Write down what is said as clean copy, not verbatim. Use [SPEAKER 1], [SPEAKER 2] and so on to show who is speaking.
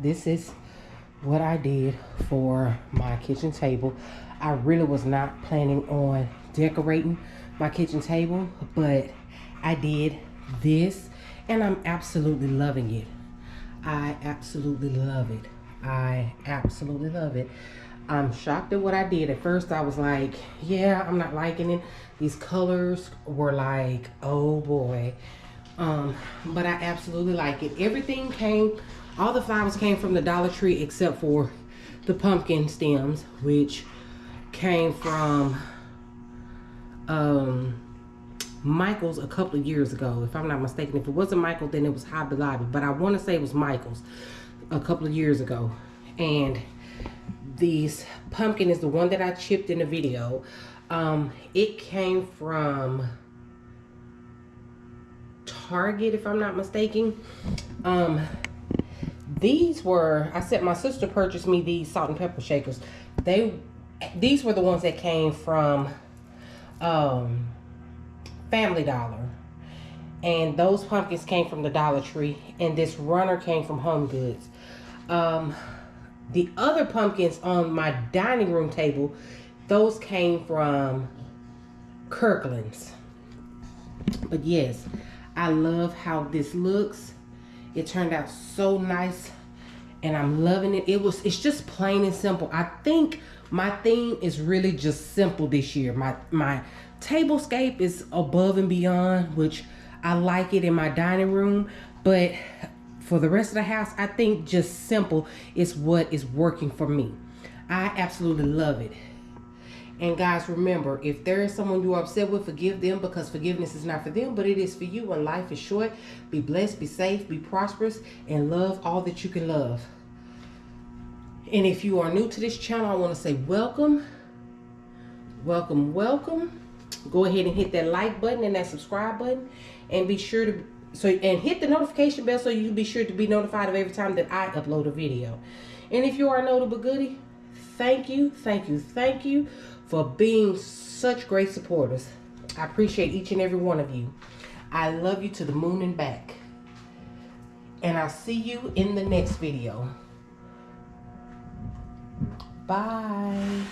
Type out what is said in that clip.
[SPEAKER 1] this is what I did for my kitchen table. I really was not planning on decorating my kitchen table, but I did this and I'm absolutely loving it. I absolutely love it. I absolutely love it. I'm shocked at what I did. At first I was like, yeah, I'm not liking it. These colors were like, oh boy. But I absolutely like it. Everything came, all the flowers came from the Dollar Tree except for the pumpkin stems, which came from Michael's a couple of years ago, if I'm not mistaken. If it wasn't Michael, then it was Hobby Lobby, but I want to say it was Michael's a couple of years ago. And this pumpkin is the one that I chipped in the video. It came from Target, if I'm not mistaken. These were, I said my sister purchased me these salt and pepper shakers. These were the ones that came from Family Dollar, and those pumpkins came from the Dollar Tree, and this runner came from Home Goods. The other pumpkins on my dining room table, those came from Kirkland's. But yes, I love how this looks. It turned out so nice and I'm loving it. It's just plain and simple. I think my theme is really just simple this year. My tablescape is above and beyond, which I like it in my dining room, but for the rest of the house, I think just simple is what is working for me. I absolutely love it. And guys, remember, if there is someone you are upset with, forgive them, because forgiveness is not for them, but it is for you, and life is short. Be blessed, be safe, be prosperous, and love all that you can love. And if you are new to this channel, I want to say welcome. Welcome, welcome. Go ahead and hit that like button and that subscribe button, and be sure to and hit the notification bell so you can be sure to be notified of every time that I upload a video. And if you are a notable goodie, thank you, thank you, thank you for being such great supporters. I appreciate each and every one of you. I love you to the moon and back. And I'll see you in the next video. Bye.